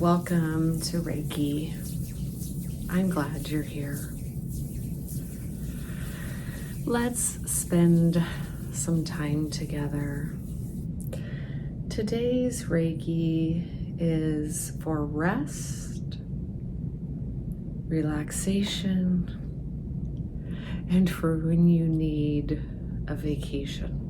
Welcome to Reiki. I'm glad you're here. Let's spend some time together. Today's Reiki is for rest, relaxation, and for when you need a vacation.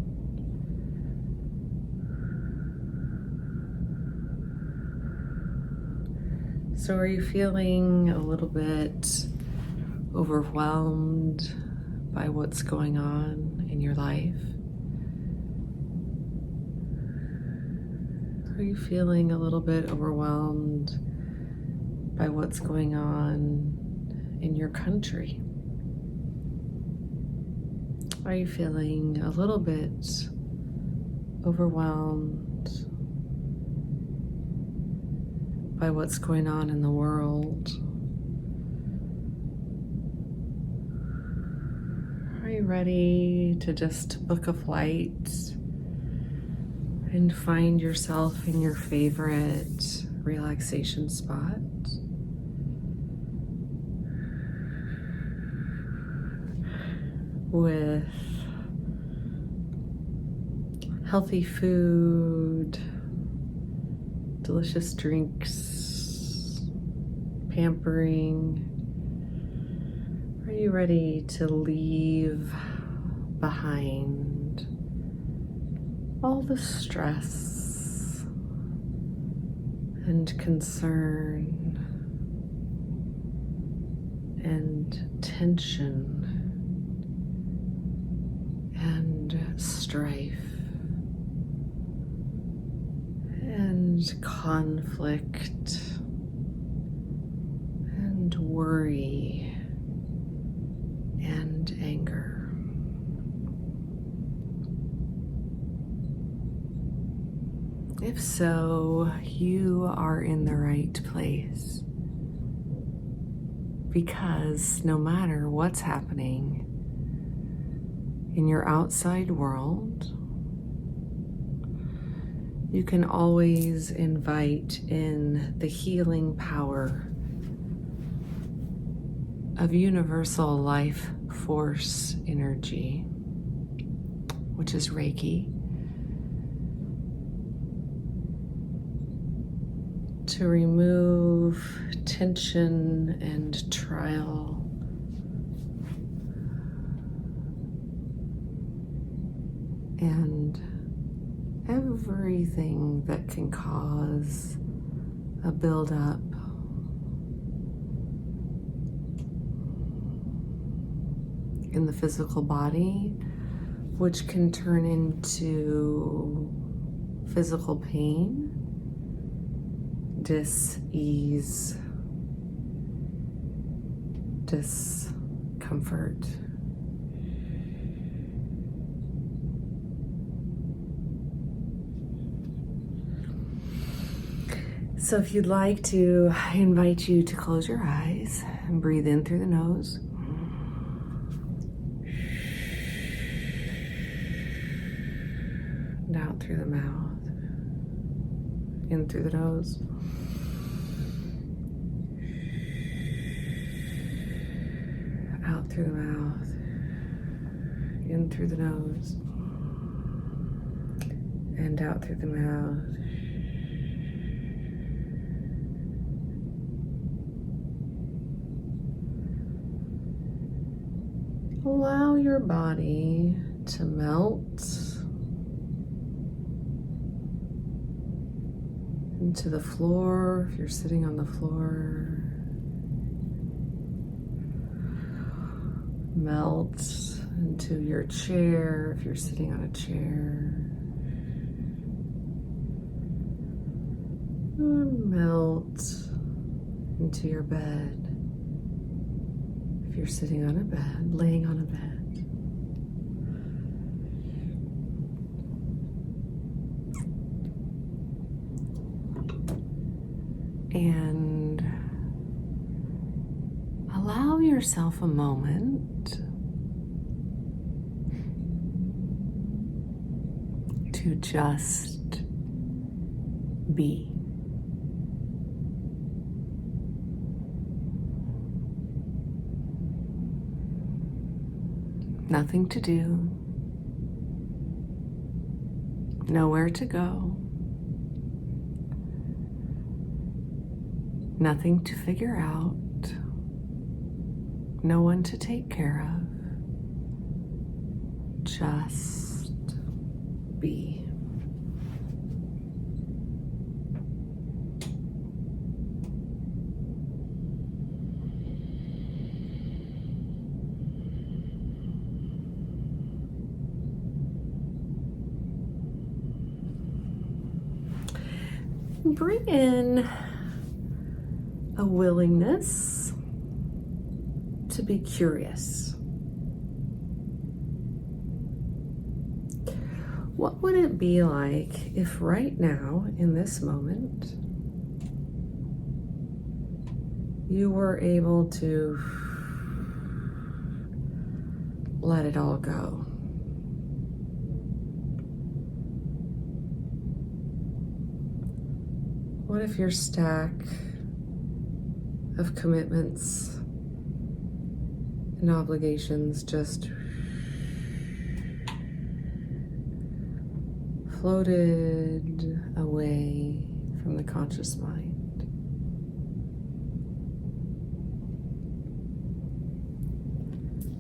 So are you feeling a little bit overwhelmed by what's going on in your life? Are you feeling a little bit overwhelmed by what's going on in your country? Are you feeling a little bit overwhelmed by what's going on in the world? Are you ready to just book a flight and find yourself in your favorite relaxation spot? With healthy food, delicious drinks, pampering. Are you ready to leave behind all the stress and concern and tension and strife and conflict and worry and anger? If so, you are in the right place, because no matter what's happening in your outside world, you can always invite in the healing power of universal life force energy, which is Reiki, to remove tension and trial and everything that can cause a buildup in the physical body, which can turn into physical pain, dis-ease, discomfort. So if you'd like to, I invite you to close your eyes and breathe in through the nose. And out through the mouth. In through the nose. Out through the mouth. In through the nose. And out through the mouth. Allow your body to melt into the floor if you're sitting on the floor. Melt into your chair if you're sitting on a chair. Or melt into your bed if you're sitting on a bed, laying on a bed. And allow yourself a moment to just be. Nothing to do. Nowhere to go. Nothing to figure out. No one to take care of. Just be. Bring in a willingness to be curious. What would it be like if right now, in this moment, you were able to let it all go? What if your stack of commitments and obligations just floated away from the conscious mind?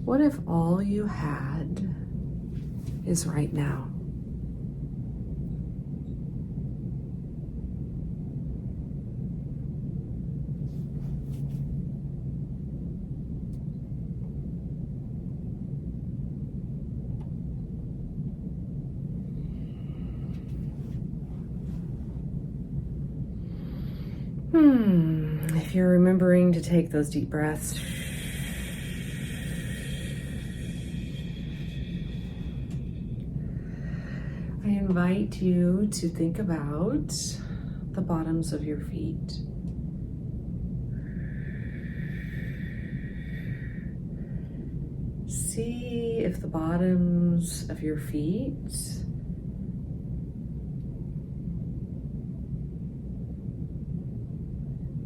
What if all you had is right now? If you're remembering to take those deep breaths, I invite you to think about the bottoms of your feet. See if the bottoms of your feet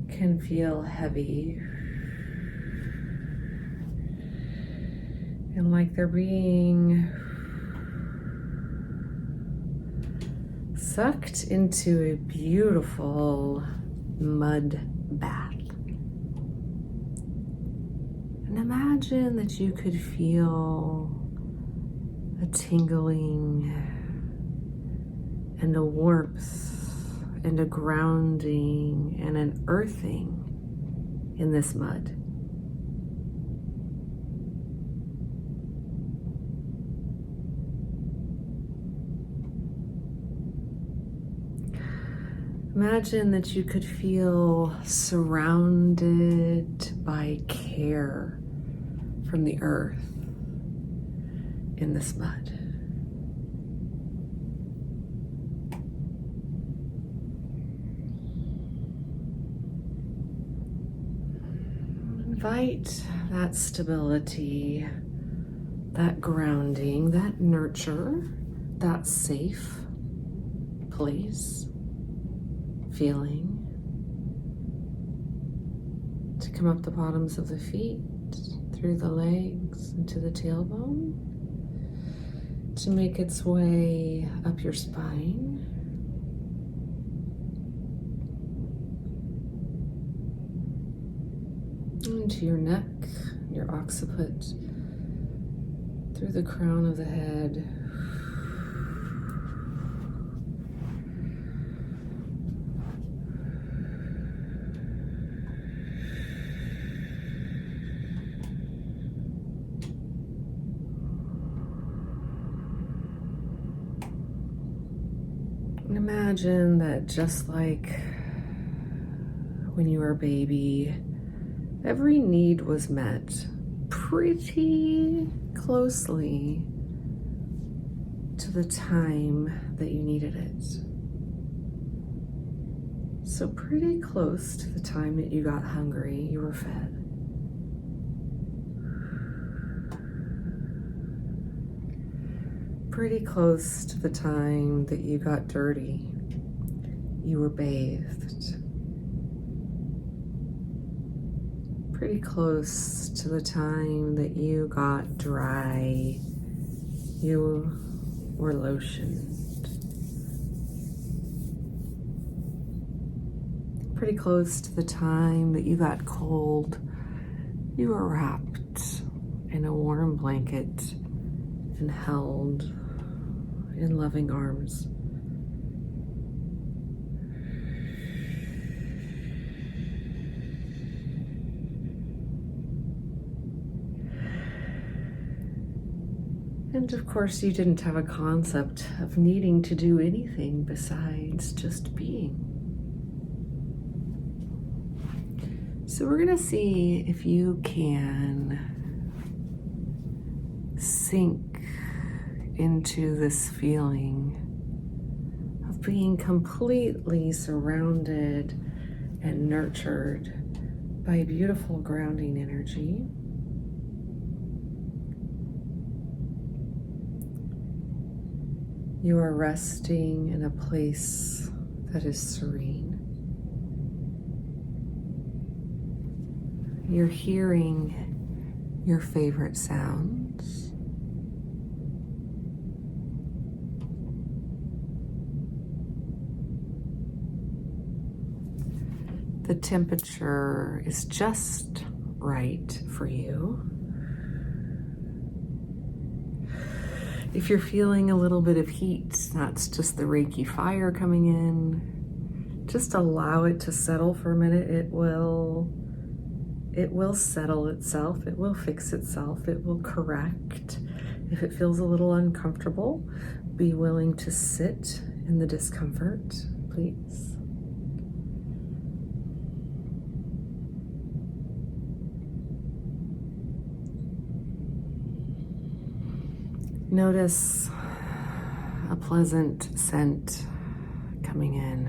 can feel heavy and like they're being sucked into a beautiful mud bath. And imagine that you could feel a tingling and a warmth and a grounding and an earthing in this mud. Imagine that you could feel surrounded by care from the earth in this mud. Invite that stability, that grounding, that nurture, that safe place, feeling to come up the bottoms of the feet, through the legs, into the tailbone, to make its way up your spine, into your neck, your occiput, through the crown of the head, and imagine that just like when you were a baby, every need was met pretty closely to the time that you needed it. So pretty close to the time that you got hungry, you were fed. Pretty close to the time that you got dirty, you were bathed. pretty close to the time that you got dry, you were lotioned. Pretty close to the time that you got cold, you were wrapped in a warm blanket and held in loving arms. And of course, you didn't have a concept of needing to do anything besides just being. So we're gonna see if you can sink into this feeling of being completely surrounded and nurtured by beautiful grounding energy. You are resting in a place that is serene. You're hearing your favorite sounds. The temperature is just right for you. If you're feeling a little bit of heat, that's just the Reiki fire coming in. Just allow it to settle for a minute. It will settle itself. It will fix itself. It will correct. If it feels a little uncomfortable, be willing to sit in the discomfort, please. Notice a pleasant scent coming in.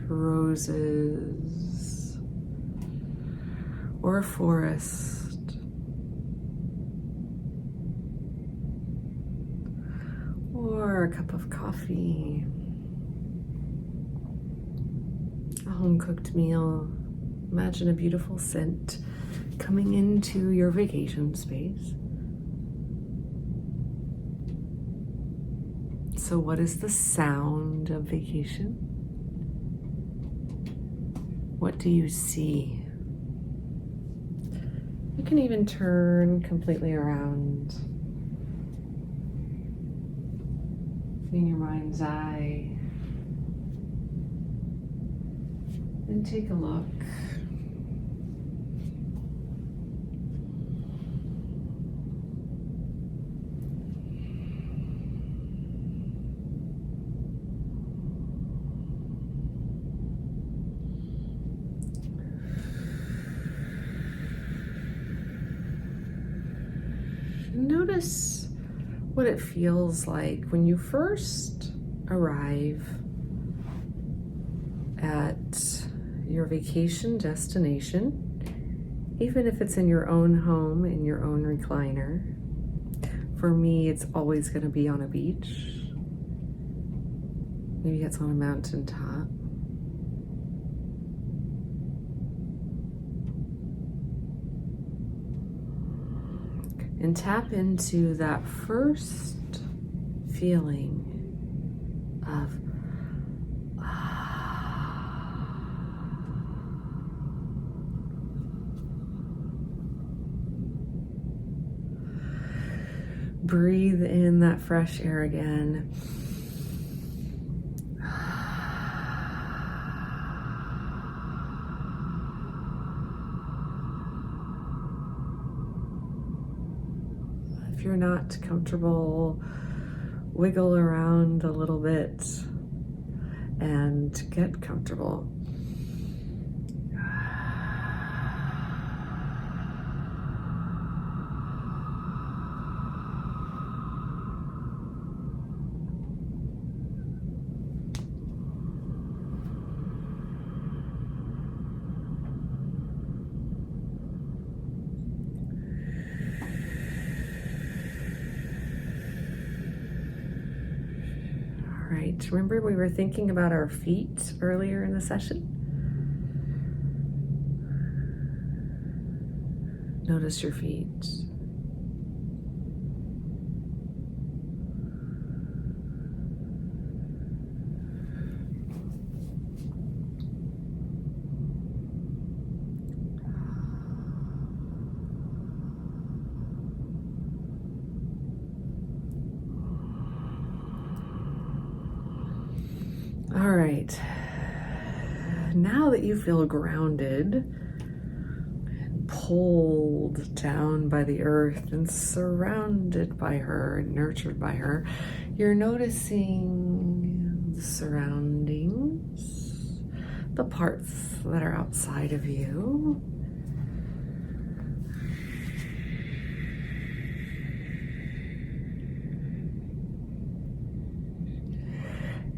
Roses or a forest. Or a cup of coffee. A home-cooked meal. Imagine a beautiful scent coming into your vacation space. So what is the sound of vacation? What do you see? You can even turn completely around in your mind's eye and take a look. Notice what it feels like when you first arrive at your vacation destination, even if it's in your own home, in your own recliner. For me, it's always going to be on a beach. Maybe it's on a mountaintop. And tap into that first feeling of breathe in that fresh air again. If you're not comfortable, wiggle around a little bit and get comfortable. right, remember we were thinking about our feet earlier in the session? Notice your feet. All right, now that you feel grounded and pulled down by the earth and surrounded by her and nurtured by her, you're noticing the surroundings, the parts that are outside of you.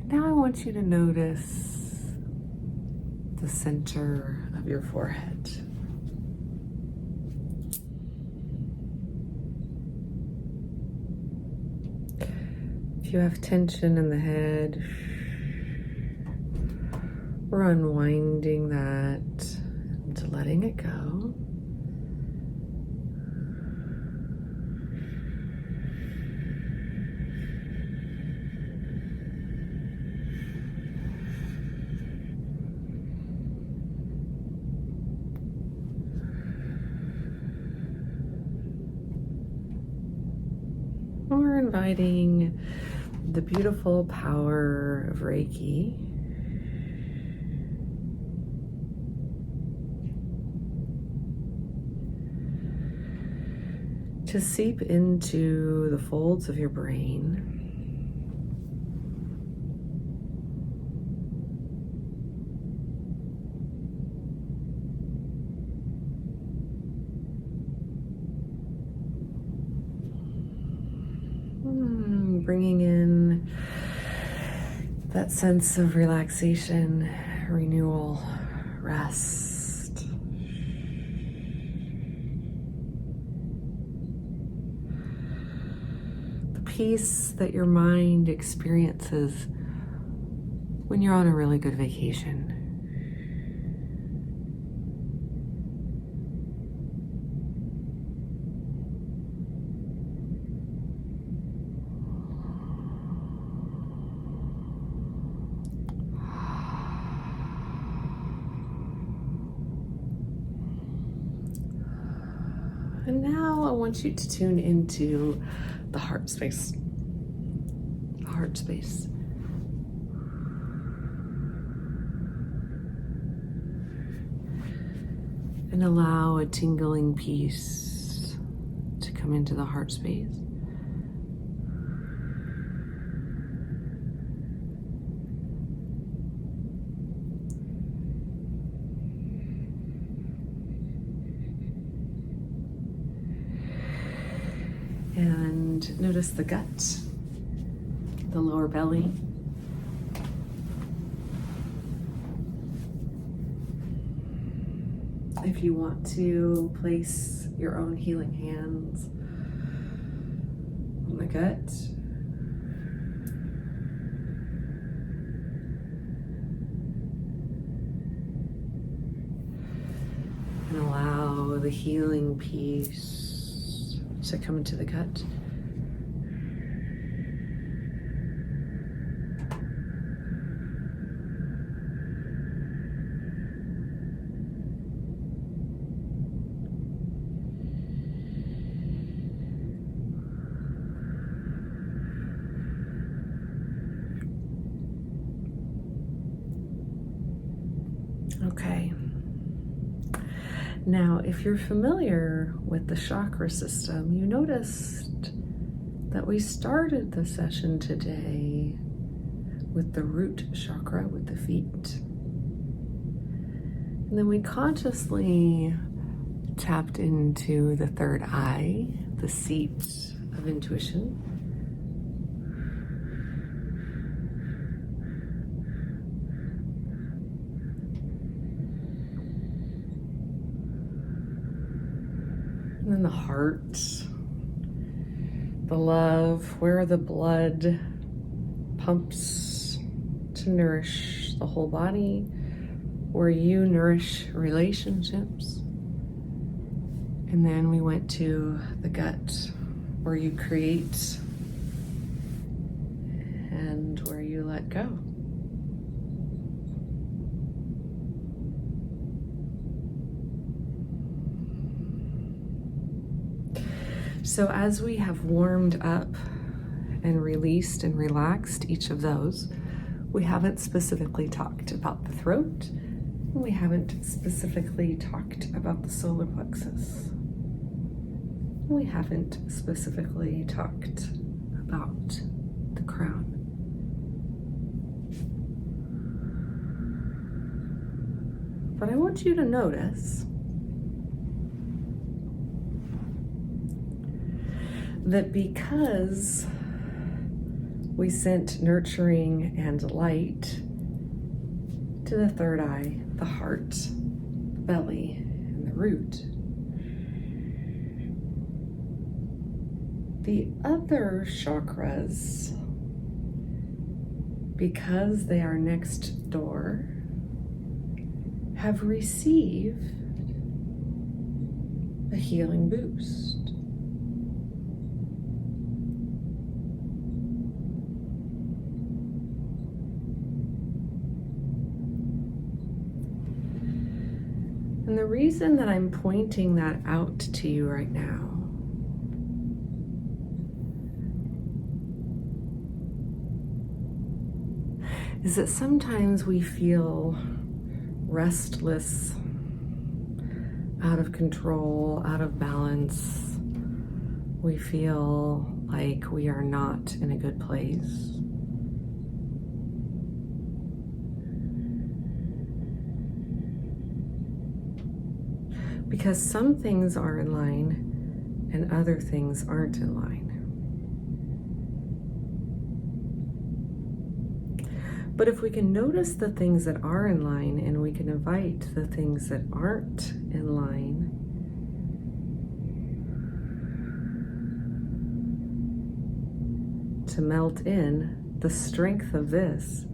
Now I want you to notice the center of your forehead. If you have tension in the head, we're unwinding that and letting it go. We're inviting the beautiful power of Reiki to seep into the folds of your brain. Bringing in that sense of relaxation, renewal, rest. The peace that your mind experiences when you're on a really good vacation. And now I want you to tune into the heart space. The heart space. And allow a tingling peace to come into the heart space. And notice the gut, the lower belly. If you want to place your own healing hands on the gut, and allow the healing peace to come into the gut. Okay. Now, if you're familiar with the chakra system, you noticed that we started the session today with the root chakra, with the feet. And then we consciously tapped into the third eye, the seat of intuition. And then the heart, the love, where the blood pumps to nourish the whole body, where you nourish relationships. And then we went to the gut, where you create and where you let go. So as we have warmed up and released and relaxed each of those, we haven't specifically talked about the throat, and we haven't specifically talked about the solar plexus. And we haven't specifically talked about the crown. But I want you to notice that because we sent nurturing and light to the third eye, the heart, the belly, and the root, the other chakras, because they are next door, have received a healing boost. And the reason that I'm pointing that out to you right now is that sometimes we feel restless, out of control, out of balance. We feel like we are not in a good place. Because some things are in line and other things aren't in line. But if we can notice the things that are in line and we can invite the things that aren't in line, to melt in, the strength of this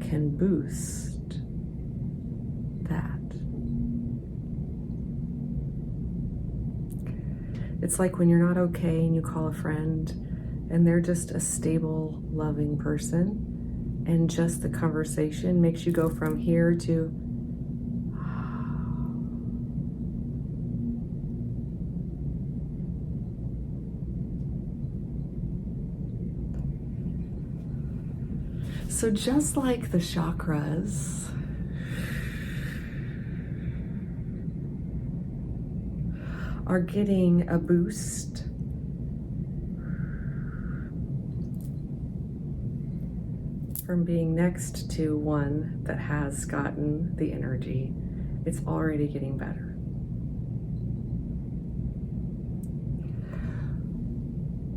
can boost that. It's like when you're not okay and you call a friend and they're just a stable, loving person, and just the conversation makes you go from here to so just like the chakras are getting a boost from being next to one that has gotten the energy, it's already getting better.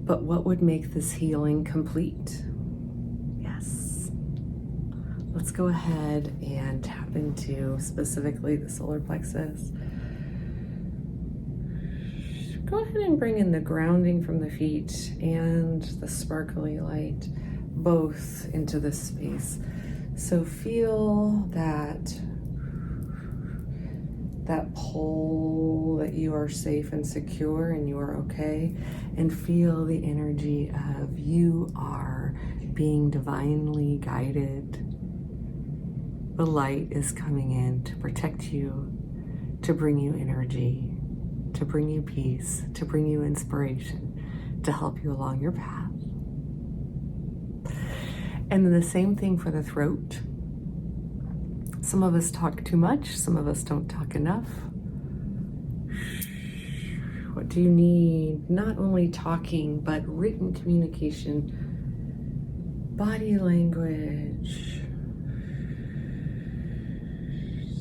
But what would make this healing complete? Yes. Let's go ahead and tap into specifically the solar plexus. Go ahead and bring in the grounding from the feet and the sparkly light both into this space. So feel that pull that you are safe and secure and you are okay, and feel the energy of you are being divinely guided. The light is coming in to protect you, to bring you energy, to bring you peace, to bring you inspiration, to help you along your path. And then the same thing for the throat. Some of us talk too much, some of us don't talk enough. What do you need? Not only talking, but written communication, body language.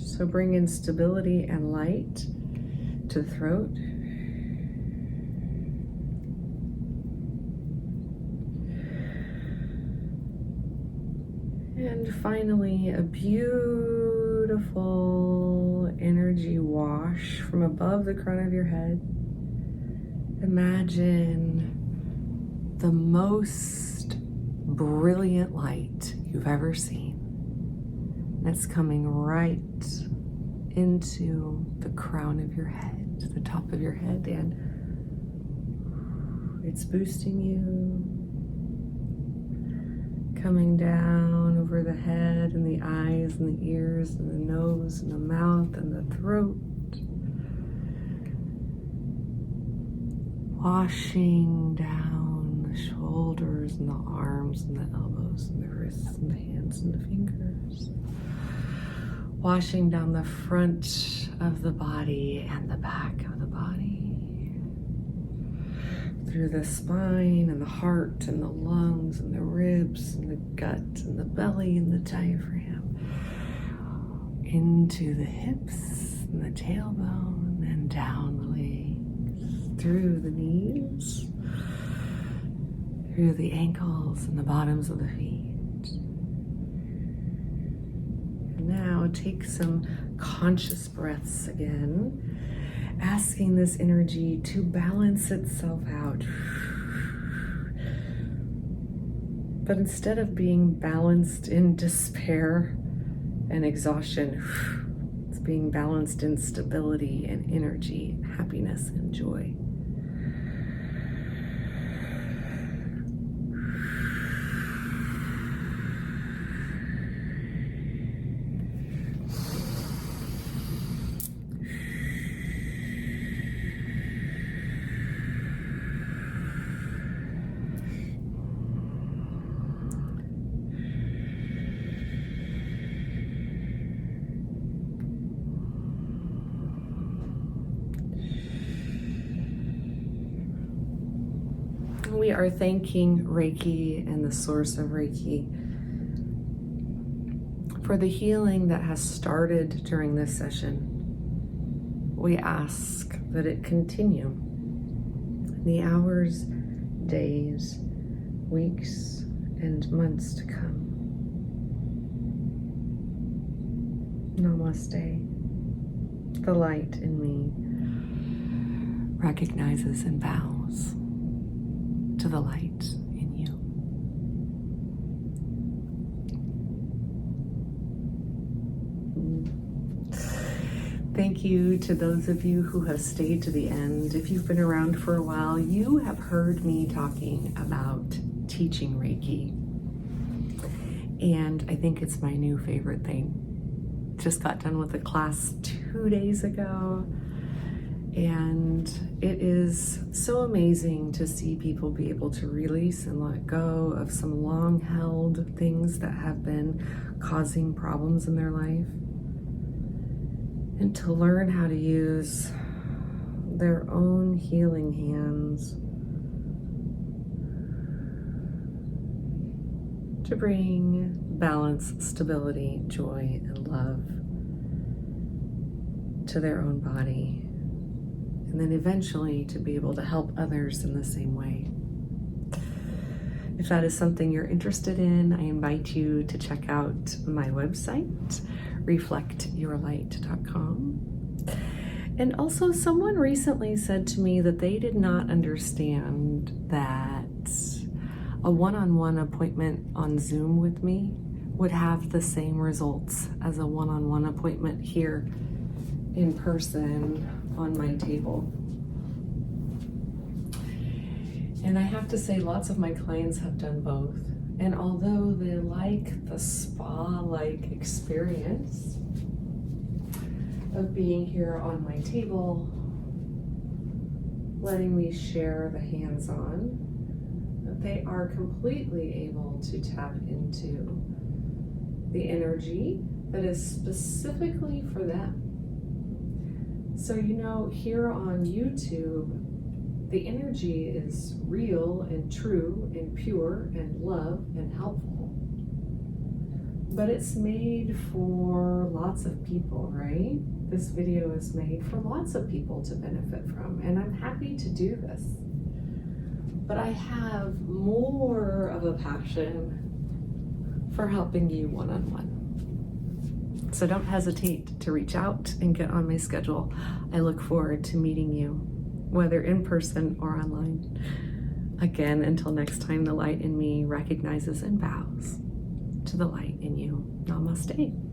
So bring in stability and light to the throat. And finally, a beautiful energy wash from above the crown of your head. Imagine the most brilliant light you've ever seen. That's coming right into the crown of your head, the top of your head, and it's boosting you, coming down over the head and the eyes and the ears and the nose and the mouth and the throat, washing down the shoulders and the arms and the elbows and the wrists and the hands and the fingers, washing down the front of the body and the back of the body, through the spine and the heart and the lungs and the ribs and the gut and the belly and the diaphragm, into the hips and the tailbone and down the legs, through the knees, through the ankles and the bottoms of the feet. And now take some conscious breaths again, asking this energy to balance itself out. But instead of being balanced in despair and exhaustion, it's being balanced in stability and energy, happiness and joy. We are thanking Reiki and the source of Reiki for the healing that has started during this session. We ask that it continue in the hours, days, weeks, and months to come. Namaste. The light in me recognizes and bows to the light in you. Thank you to those of you who have stayed to the end. If you've been around for a while, you have heard me talking about teaching Reiki. And I think it's my new favorite thing. Just got done with a class 2 days ago. And it is so amazing to see people be able to release and let go of some long-held things that have been causing problems in their life, and to learn how to use their own healing hands to bring balance, stability, joy, and love to their own body. And then eventually to be able to help others in the same way. If that is something you're interested in, I invite you to check out my website, reflectyourlight.com. And also, someone recently said to me that they did not understand that a one-on-one appointment on Zoom with me would have the same results as a one-on-one appointment here in person on my table. And I have to say, lots of my clients have done both. And although they like the spa-like experience of being here on my table, letting me share the hands-on, they are completely able to tap into the energy that is specifically for them. So, here on YouTube, the energy is real and true and pure and love and helpful. But it's made for lots of people, right? This video is made for lots of people to benefit from, and I'm happy to do this. But I have more of a passion for helping you one-on-one. So don't hesitate to reach out and get on my schedule. I look forward to meeting you, whether in person or online. Again, until next time, the light in me recognizes and bows to the light in you. Namaste.